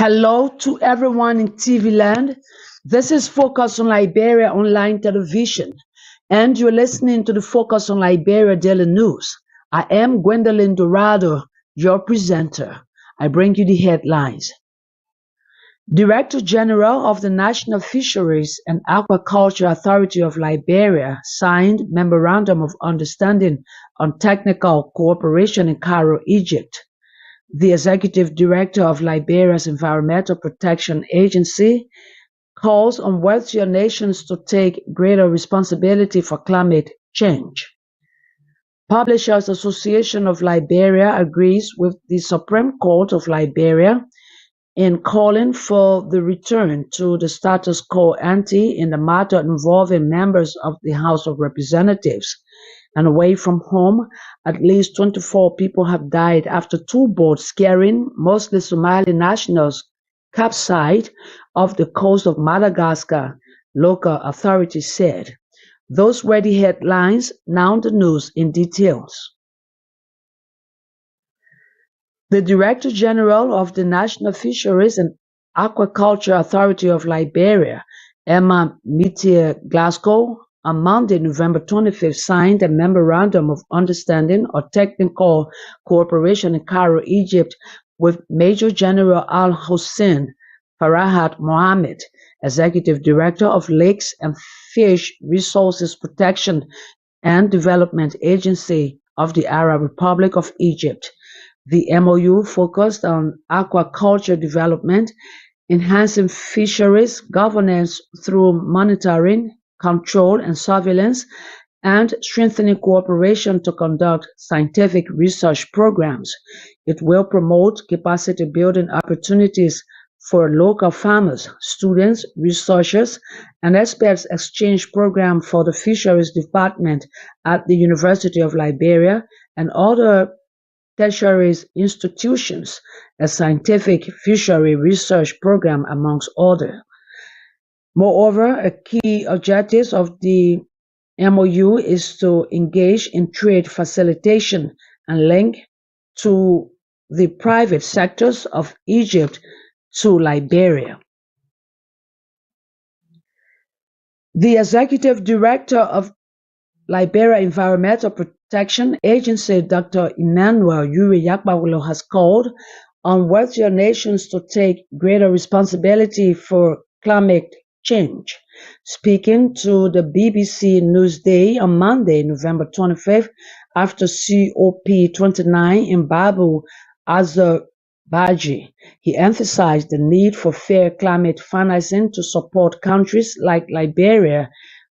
Hello to everyone in TV land. This is Focus on Liberia online television, and you're listening to the Focus on Liberia Daily News. I am Gwendolyn Dorado, your presenter. I bring you the headlines. Director General of the National Fisheries and Aquaculture Authority of Liberia signed Memorandum of Understanding on Technical Cooperation in Cairo, Egypt. The executive director of Liberia's Environmental Protection Agency calls on wealthier nations to take greater responsibility for climate change. Publishers Association of Liberia agrees with the Supreme Court of Liberia in calling for the return to the status quo ante in the matter involving members of the House of Representatives. And away from home, at least 24 people have died after two boats carrying mostly Somali nationals capsized off the coast of Madagascar, local authorities said. Those were the headlines, now the news in details. The Director General of the National Fisheries and Aquaculture Authority of Liberia, Emma Mitier Glasgow, on Monday, November 25th, signed a Memorandum of Understanding or Technical Cooperation in Cairo, Egypt, with Major General Al-Hussein Farahat Mohammed, Executive Director of Lakes and Fish Resources Protection and Development Agency of the Arab Republic of Egypt. The MOU focused on aquaculture development, enhancing fisheries governance through monitoring, control and surveillance, and strengthening cooperation to conduct scientific research programs. It will promote capacity building opportunities for local farmers, students, researchers, and experts exchange program for the Fisheries Department at the University of Liberia and other tertiary institutions, a scientific fishery research program amongst others. Moreover, a key objective of the MOU is to engage in trade facilitation and link to the private sectors of Egypt to Liberia. The executive director of Liberia Environmental Protection Agency, Dr. Emmanuel Yuri Yakbawulo, has called on wealthier nations to take greater responsibility for climate change. Speaking to the BBC Newsday on Monday, November 25th, after COP29 in Babu, Azerbaijan, he emphasized the need for fair climate financing to support countries like Liberia,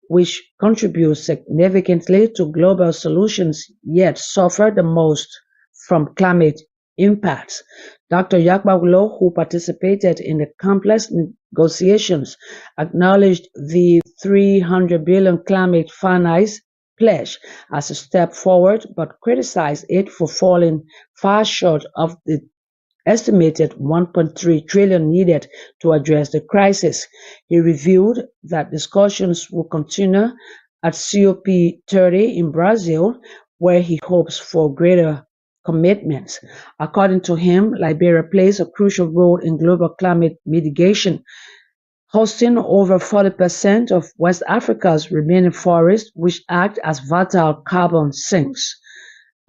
which contribute significantly to global solutions yet suffer the most from climate impacts. Dr. Yakbawulo, who participated in the complex negotiations, acknowledged the 300 billion climate finance pledge as a step forward, but criticized it for falling far short of the estimated 1.3 trillion needed to address the crisis. He revealed that discussions will continue at COP30 in Brazil, where he hopes for greater commitments. According to him, Liberia plays a crucial role in global climate mitigation, hosting over 40% of West Africa's remaining forests, which act as vital carbon sinks.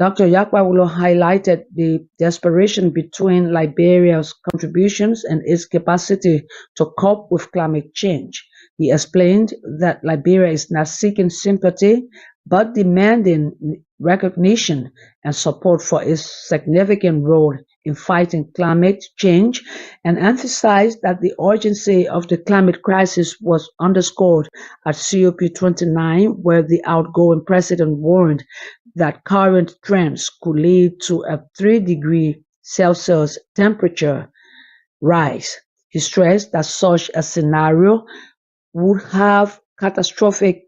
Dr. Yakbawulo highlighted the desperation between Liberia's contributions and its capacity to cope with climate change. He explained that Liberia is not seeking sympathy, but demanding recognition and support for its significant role in fighting climate change, and emphasized that the urgency of the climate crisis was underscored at COP29, where the outgoing president warned that current trends could lead to a 3-degree Celsius temperature rise. He stressed that such a scenario would have catastrophic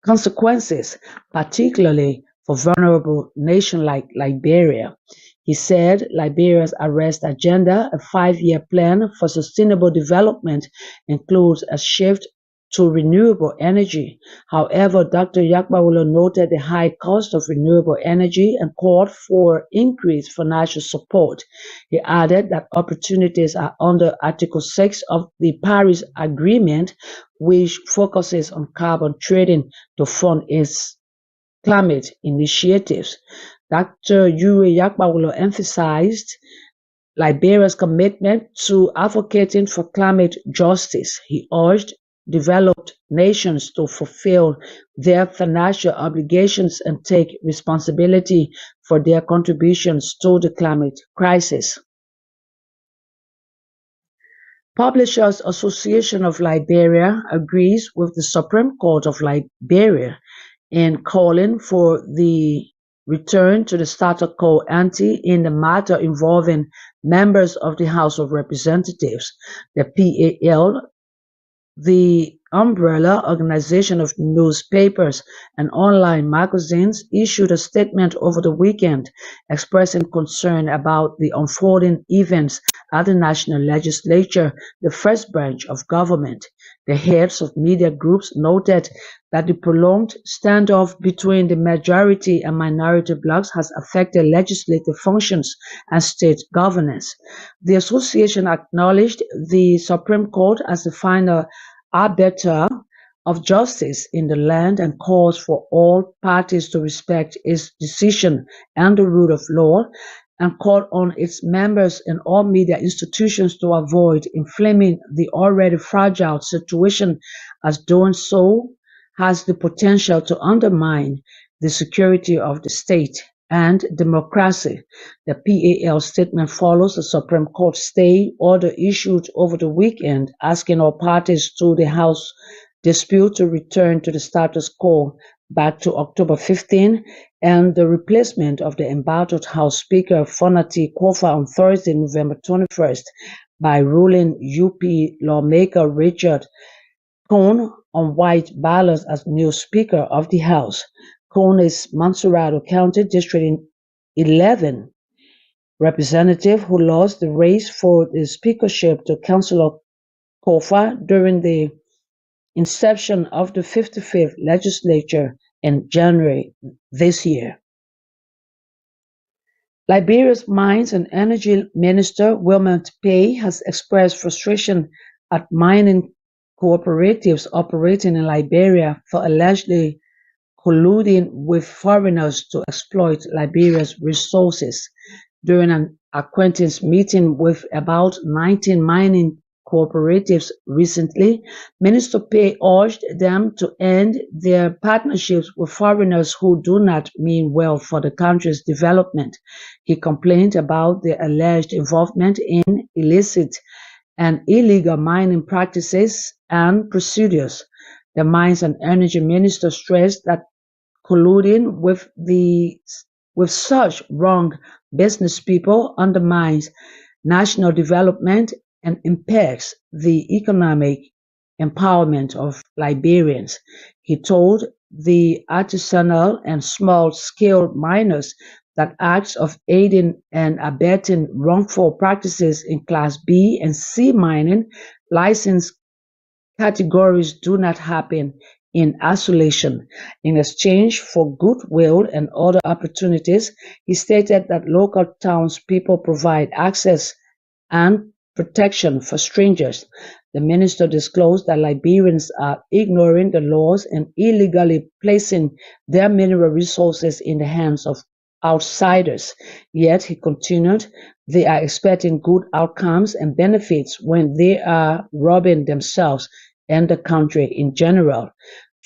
consequences, particularly for vulnerable nations like Liberia. He said Liberia's Arrest Agenda, a 5-year plan for sustainable development, includes a shift to renewable energy. However, Dr. Yakbawulo noted the high cost of renewable energy and called for increased financial support. He added that opportunities are under Article 6 of the Paris Agreement, which focuses on carbon trading to fund its climate initiatives. Dr. Yuri Yakbawulo emphasized Liberia's commitment to advocating for climate justice. He urged developed nations to fulfill their financial obligations and take responsibility for their contributions to the climate crisis. Publishers Association of Liberia agrees with the Supreme Court of Liberia in calling for the return to the status quo ante in the matter involving members of the House of Representatives. The PAL, the umbrella organization of newspapers and online magazines, issued a statement over the weekend expressing concern about the unfolding events at the National Legislature, the first branch of government. The heads of media groups noted that the prolonged standoff between the majority and minority blocs has affected legislative functions and state governance. The association acknowledged the Supreme Court as the final arbiter of justice in the land and calls for all parties to respect its decision and the rule of law, and called on its members and all media institutions to avoid inflaming the already fragile situation, as doing so has the potential to undermine the security of the state and democracy. The PAL statement follows a Supreme Court stay order issued over the weekend, asking all parties to the House dispute to return to the status quo back to October 15, and the replacement of the embattled House Speaker Fonati Kofa on Thursday, November 21st, by ruling UP lawmaker Richard Cohn on white ballots as new Speaker of the House. Cohn is Mansurado County District 11 representative who lost the race for the speakership to Councillor Kofa during the inception of the 55th legislature in January this year. Liberia's Mines and Energy Minister Wilmot Pay has expressed frustration at mining cooperatives operating in Liberia for allegedly colluding with foreigners to exploit Liberia's resources. During an acquaintance meeting with about 19 mining cooperatives recently, Minister Pay urged them to end their partnerships with foreigners who do not mean well for the country's development. He complained about their alleged involvement in illicit and illegal mining practices and procedures. The Mines and Energy Minister stressed that colluding with such wrong business people undermines national development and impacts the economic empowerment of Liberians. He told the artisanal and small-scale miners that acts of aiding and abetting wrongful practices in Class B and C mining license categories do not happen in isolation. In exchange for goodwill and other opportunities, he stated that local townspeople provide access and protection for strangers. The minister disclosed that Liberians are ignoring the laws and illegally placing their mineral resources in the hands of outsiders. Yet, he continued, they are expecting good outcomes and benefits when they are robbing themselves and the country in general.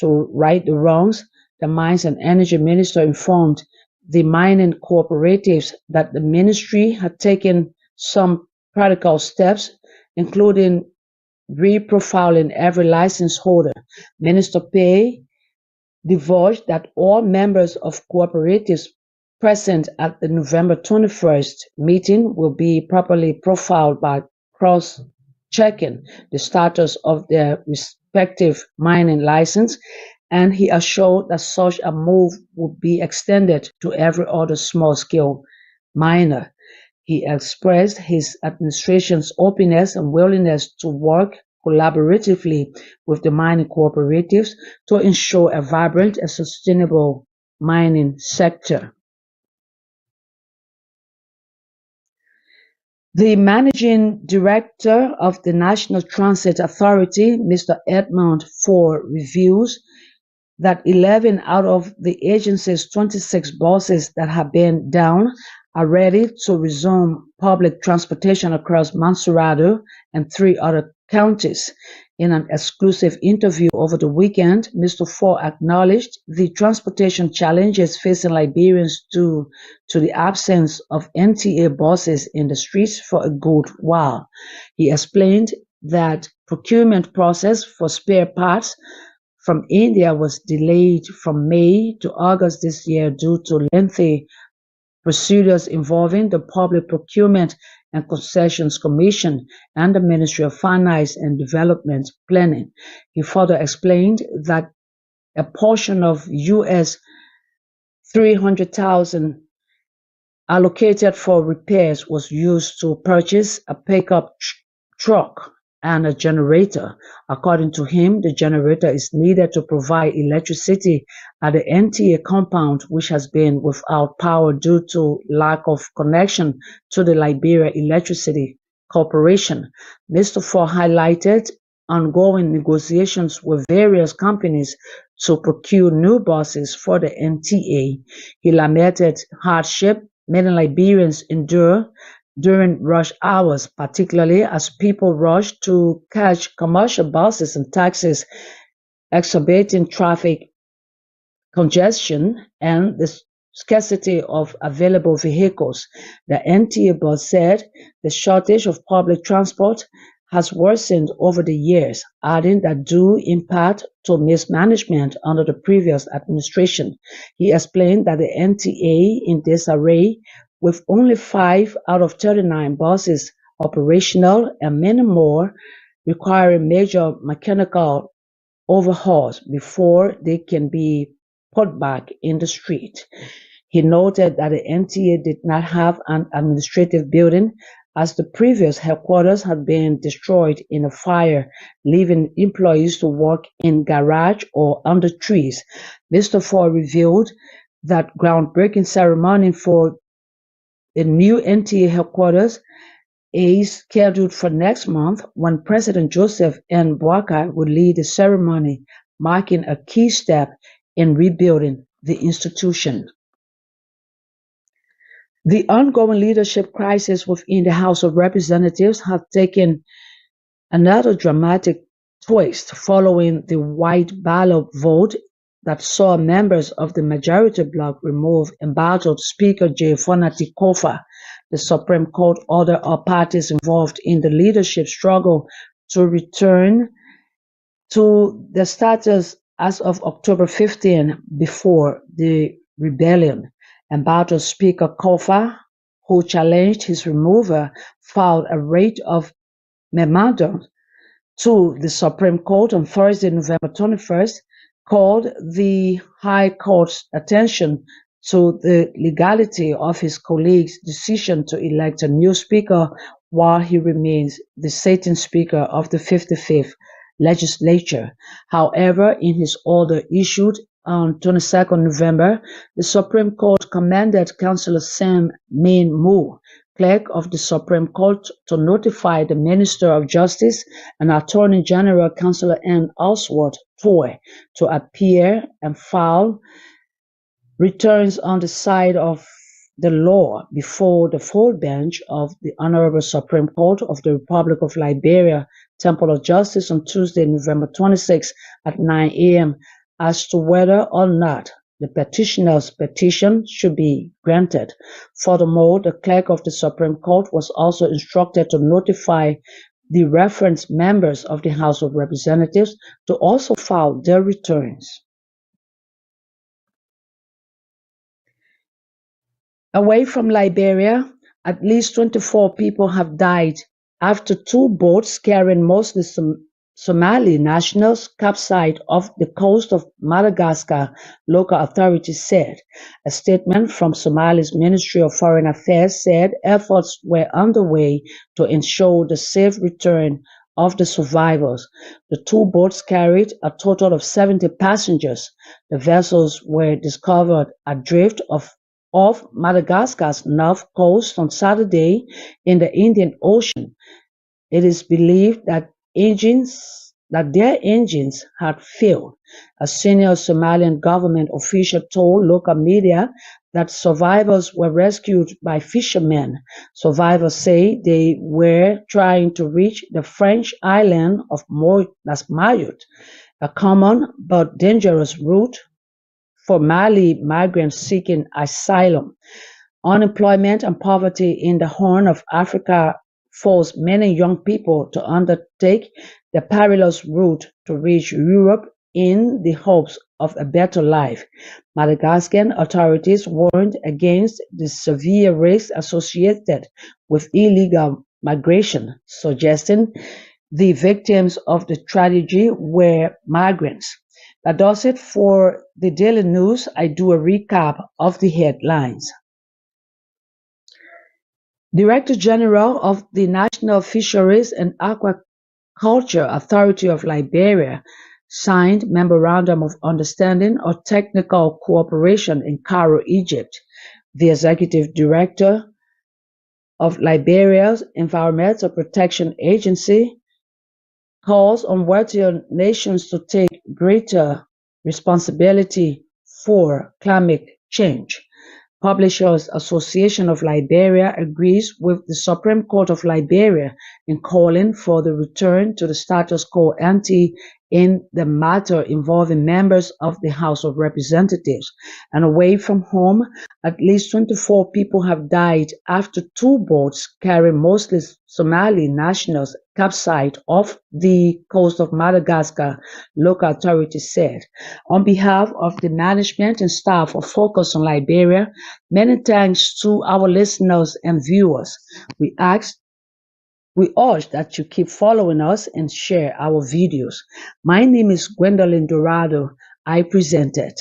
To right the wrongs, the Mines and Energy Minister informed the mining cooperatives that the ministry had taken some practical steps, including reprofiling every license holder. Minister Pay divulged that all members of cooperatives present at the November 21st meeting will be properly profiled by cross-checking the status of their respective mining license, and he assured that such a move would be extended to every other small-scale miner. He expressed his administration's openness and willingness to work collaboratively with the mining cooperatives to ensure a vibrant and sustainable mining sector. The Managing Director of the National Transit Authority, Mr. Edmund Ford, reveals that 11 out of the agency's 26 buses that have been down are ready to resume public transportation across Monserrado and 3 other counties. In an exclusive interview over the weekend, Mr. Ford acknowledged the transportation challenges facing Liberians due to the absence of NTA buses in the streets for a good while. He explained that procurement process for spare parts from India was delayed from May to August this year due to lengthy procedures involving the Public Procurement and Concessions Commission and the Ministry of Finance and Development Planning. He further explained that a portion of US 300,000 allocated for repairs was used to purchase a pickup truck and a generator. According to him, the generator is needed to provide electricity at the NTA compound, which has been without power due to lack of connection to the Liberia Electricity Corporation. Mr. Ford highlighted ongoing negotiations with various companies to procure new buses for the NTA. He lamented hardship many Liberians endure during rush hours, particularly as people rush to catch commercial buses and taxis, exacerbating traffic congestion and the scarcity of available vehicles. The NTA board said the shortage of public transport has worsened over the years, adding that due in part to mismanagement under the previous administration. He explained that the NTA in disarray with only 5 out of 39 buses operational and many more requiring major mechanical overhauls before they can be put back in the street. He noted that the NTA did not have an administrative building as the previous headquarters had been destroyed in a fire, leaving employees to work in garage or under trees. Mr. Ford revealed that groundbreaking ceremony for the new NTA headquarters is scheduled for next month when President Joseph N. Boakai will lead the ceremony, marking a key step in rebuilding the institution. The ongoing leadership crisis within the House of Representatives has taken another dramatic twist following the white ballot vote that saw members of the majority bloc remove embattled Speaker J. Fonati Kofa. The Supreme Court ordered all parties involved in the leadership struggle to return to the status as of October 15 before the rebellion. Embattled Speaker Kofa, who challenged his removal, filed a writ of memorandum to the Supreme Court on Thursday, November 21st, called the High Court's attention to the legality of his colleague's decision to elect a new speaker while he remains the sitting speaker of the 55th legislature. However, in his order issued on 22nd November, the Supreme Court commanded Councillor Sam Main Moo, clerk of the Supreme Court, to notify the Minister of Justice and Attorney General Councillor N. Oswald Toy to appear and file returns on the side of the law before the full bench of the Honorable Supreme Court of the Republic of Liberia, Temple of Justice, on Tuesday, November 26 at 9 a.m. as to whether or not the petitioner's petition should be granted. Furthermore, the clerk of the Supreme Court was also instructed to notify the referenced members of the House of Representatives to also file their returns. Away from Liberia, at least 24 people have died after 2 boats carrying mostly Somali nationals capsized off the coast of Madagascar, local authorities said. A statement from Somalia's Ministry of Foreign Affairs said efforts were underway to ensure the safe return of the survivors. The two boats carried a total of 70 passengers. The vessels were discovered adrift off Madagascar's north coast on Saturday in the Indian Ocean. It is believed that their engines had failed. A senior Somalian government official told local media that survivors were rescued by fishermen. Survivors say they were trying to reach the French island of Mayotte, a common but dangerous route for Mali migrants seeking asylum. Unemployment and poverty in the Horn of Africa force many young people to undertake the perilous route to reach Europe in the hopes of a better life. Madagascan authorities warned against the severe risks associated with illegal migration, suggesting the victims of the tragedy were migrants. That does it for the Daily News. I do a recap of the headlines. Director General of the National Fisheries and Aquaculture Authority of Liberia signed Memorandum of Understanding of Technical Cooperation in Cairo, Egypt. The Executive Director of Liberia's Environmental Protection Agency calls on wealthier nations to take greater responsibility for climate change. Publishers Association of Liberia agrees with the Supreme Court of Liberia in calling for the return to the status quo ante in the matter involving members of the House of Representatives. And away from home, at least 24 people have died after two boats carrying mostly Somali nationals capsized off the coast of Madagascar, local authorities said. On behalf of the management and staff of Focus on Liberia, many thanks to our listeners and viewers. We urge that you keep following us and share our videos. My name is Gwendolyn Dorado. I presented.